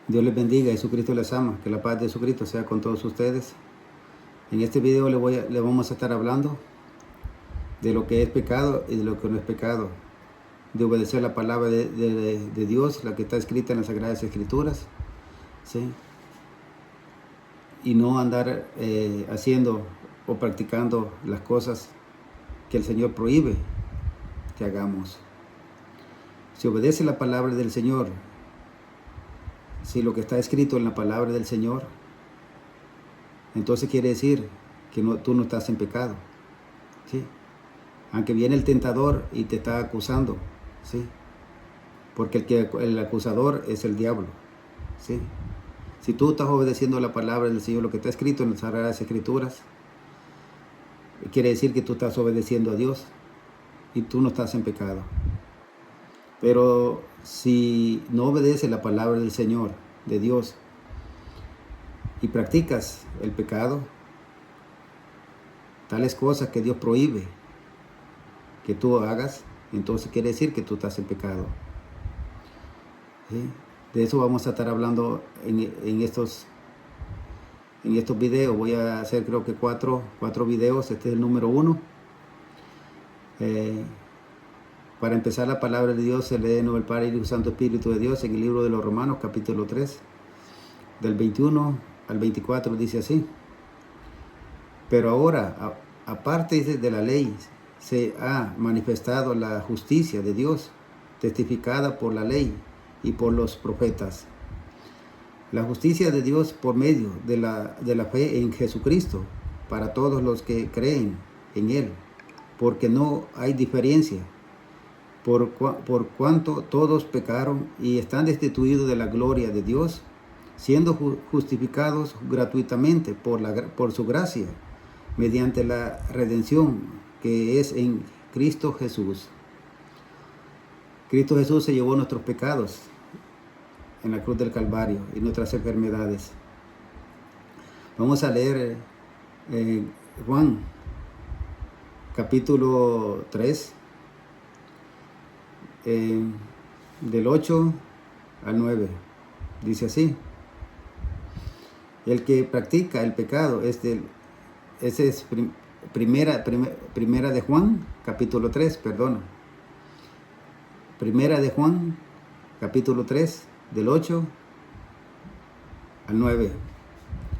Dios les bendiga, Jesucristo les ama, que la paz de Jesucristo sea con todos ustedes. En este video le vamos a estar hablando de lo que es pecado y de lo que no es pecado, de obedecer la palabra de Dios, la que está escrita en las Sagradas Escrituras, ¿sí? Y no andar haciendo o practicando las cosas que el Señor prohíbe que hagamos. Si obedece la palabra del Señor, si lo que está escrito en la palabra del Señor, entonces quiere decir que tú no estás en pecado, ¿sí? Aunque viene el tentador y te está acusando, ¿sí? Porque el acusador es el diablo, ¿sí? Si tú estás obedeciendo la palabra del Señor, lo que está escrito en las Sagradas Escrituras, quiere decir que tú estás obedeciendo a Dios y tú no estás en pecado. Pero si no obedeces la palabra del Señor, de Dios, y practicas el pecado, tales cosas que Dios prohíbe que tú hagas, entonces quiere decir que tú estás en pecado, ¿sí? De eso vamos a estar hablando en estos videos. Voy a hacer creo que cuatro videos. Este es el número 1. Para empezar, la palabra de Dios se lee en el Padre, Hijo y Santo Espíritu de Dios en el libro de los Romanos, capítulo 3, del 21 al 24, dice así: pero ahora, aparte de la ley, se ha manifestado la justicia de Dios, testificada por la ley y por los profetas. La justicia de Dios por medio de la fe en Jesucristo, para todos los que creen en Él, porque no hay diferencia, por cuanto todos pecaron y están destituidos de la gloria de Dios, siendo justificados gratuitamente por su gracia, mediante la redención que es en Cristo Jesús. Cristo Jesús se llevó nuestros pecados en la cruz del Calvario y nuestras enfermedades. Vamos a leer Juan, capítulo 3, del 8 al 9. Dice así: el que practica el pecado ese es primera de Juan, capítulo 3, perdona. Primera de Juan, capítulo 3, del 8 al 9.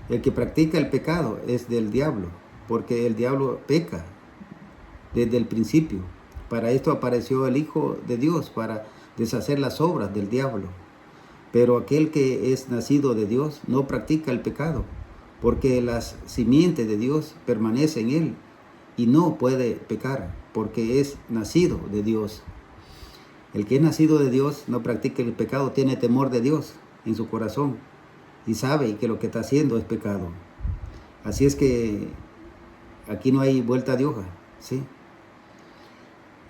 El que practica el pecado es del diablo, porque el diablo peca desde el principio. Para esto apareció el Hijo de Dios, para deshacer las obras del diablo. Pero aquel que es nacido de Dios no practica el pecado, porque la simiente de Dios permanece en él y no puede pecar, porque es nacido de Dios. El que es nacido de Dios no practica el pecado, tiene temor de Dios en su corazón y sabe que lo que está haciendo es pecado. Así es que aquí no hay vuelta de hoja, ¿sí?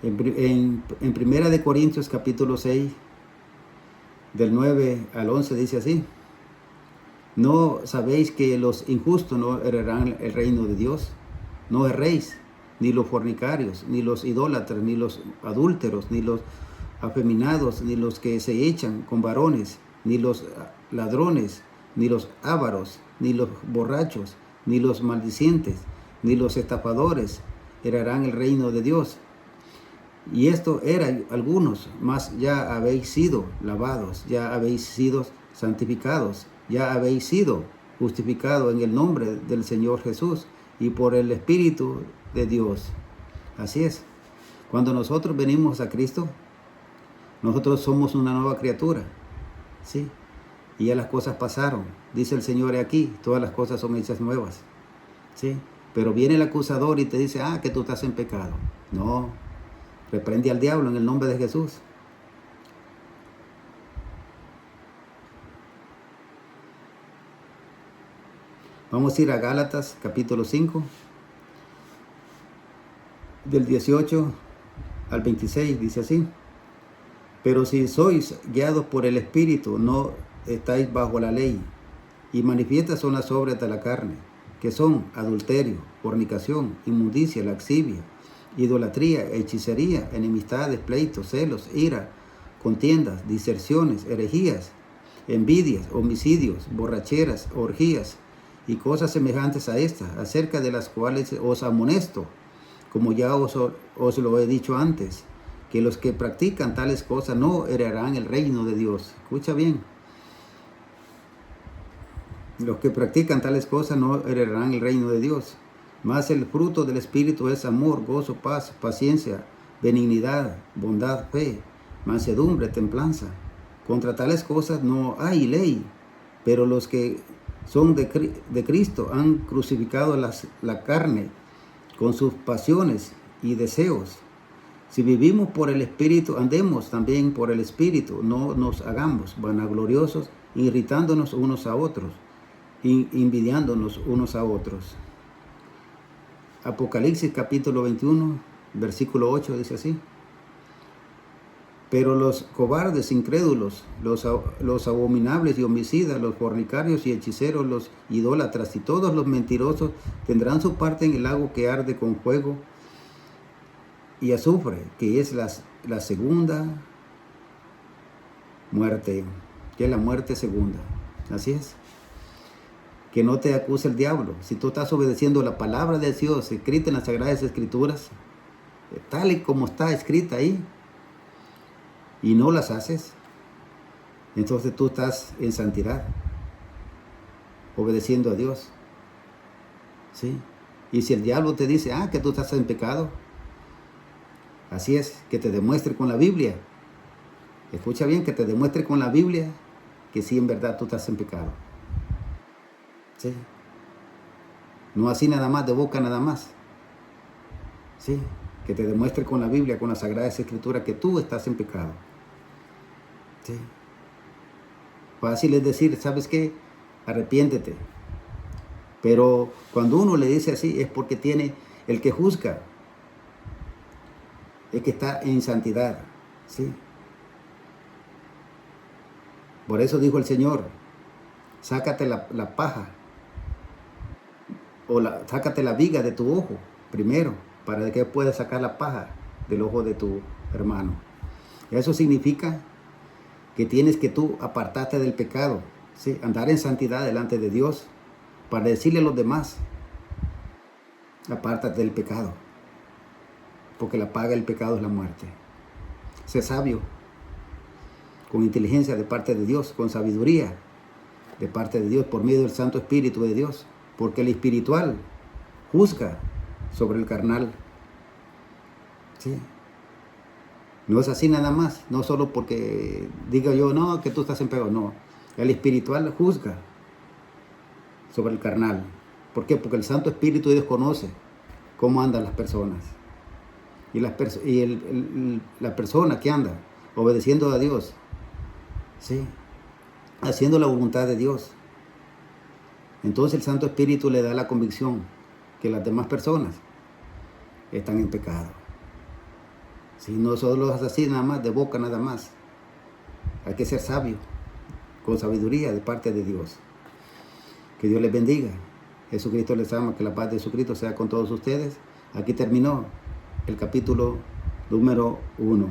En Primera de Corintios, capítulo 6, del 9 al 11, dice así: ¿no sabéis que los injustos no heredarán el reino de Dios? No erréis, ni los fornicarios, ni los idólatras, ni los adúlteros, ni los afeminados, ni los que se echan con varones, ni los ladrones, ni los ávaros, ni los borrachos, ni los maldicientes, ni los estafadores heredarán el reino de Dios. Y esto eran algunos, mas ya habéis sido lavados, ya habéis sido santificados, ya habéis sido justificados en el nombre del Señor Jesús y por el Espíritu de Dios. Así es. Cuando nosotros venimos a Cristo, nosotros somos una nueva criatura, ¿sí? Y ya las cosas pasaron. Dice el Señor aquí, todas las cosas son hechas nuevas, ¿sí? Pero viene el acusador y te dice, que tú estás en pecado. No, reprende al diablo en el nombre de Jesús. Vamos a ir a Gálatas, capítulo 5, del 18 al 26, dice así: pero si sois guiados por el Espíritu, no estáis bajo la ley. Y manifiestas son las obras de la carne, que son adulterio, fornicación, inmundicia, lascivia, idolatría, hechicería, enemistades, pleitos, celos, ira, contiendas, diserciones, herejías, envidias, homicidios, borracheras, orgías y cosas semejantes a estas, acerca de las cuales os amonesto, como ya os lo he dicho antes, que los que practican tales cosas no heredarán el reino de Dios. Escucha bien. Los que practican tales cosas no heredarán el reino de Dios. Mas el fruto del Espíritu es amor, gozo, paz, paciencia, benignidad, bondad, fe, mansedumbre, templanza. Contra tales cosas no hay ley, pero los que son de Cristo han crucificado la carne con sus pasiones y deseos. Si vivimos por el Espíritu, andemos también por el Espíritu. No nos hagamos vanagloriosos, irritándonos unos a otros, envidiándonos unos a otros. Apocalipsis capítulo 21, versículo 8 dice así. Pero los cobardes, incrédulos, los abominables y homicidas, los fornicarios y hechiceros, los idólatras y todos los mentirosos tendrán su parte en el lago que arde con fuego y azufre, que es la segunda muerte, que es la muerte segunda. Así es. Que no te acuse el diablo. Si tú estás obedeciendo la palabra de Dios escrita en las Sagradas Escrituras, tal y como está escrita ahí, y no las haces, entonces tú estás en santidad, obedeciendo a Dios. ¿Sí? Y si el diablo te dice, que tú estás en pecado, así es, que te demuestre con la Biblia. Escucha bien, que te demuestre con la Biblia que sí, en verdad tú estás en pecado. ¿Sí? No así nada más, de boca nada más. ¿Sí? Que te demuestre con la Biblia, con las Sagradas Escrituras, que tú estás en pecado. ¿Sí? Fácil es decir, ¿sabes qué? Arrepiéntete. Pero cuando uno le dice así, es porque tiene el que juzga, el que está en santidad. ¿Sí? Por eso dijo el Señor, sácate la paja, o sácate la viga de tu ojo primero, para que puedas sacar la paja del ojo de tu hermano. Eso significa que tienes que tú apartarte del pecado, ¿sí? Andar en santidad delante de Dios, para decirle a los demás, apártate del pecado, porque la paga del pecado es la muerte. Sé sabio, con inteligencia de parte de Dios, con sabiduría de parte de Dios, por medio del Santo Espíritu de Dios, porque el espiritual juzga sobre el carnal. ¿Sí? No es así nada más, no solo porque diga yo, no, que tú estás en pecado, no. El espiritual juzga sobre el carnal. ¿Por qué? Porque el Santo Espíritu de Dios conoce cómo andan las personas. Y la persona que anda obedeciendo a Dios, ¿sí? Haciendo la voluntad de Dios, entonces el Santo Espíritu le da la convicción que las demás personas están en pecado. Si no solo es así nada más, de boca nada más. Hay que ser sabio, con sabiduría de parte de Dios. Que Dios les bendiga. Jesucristo les ama, que la paz de Jesucristo sea con todos ustedes. Aquí terminó el capítulo número 1.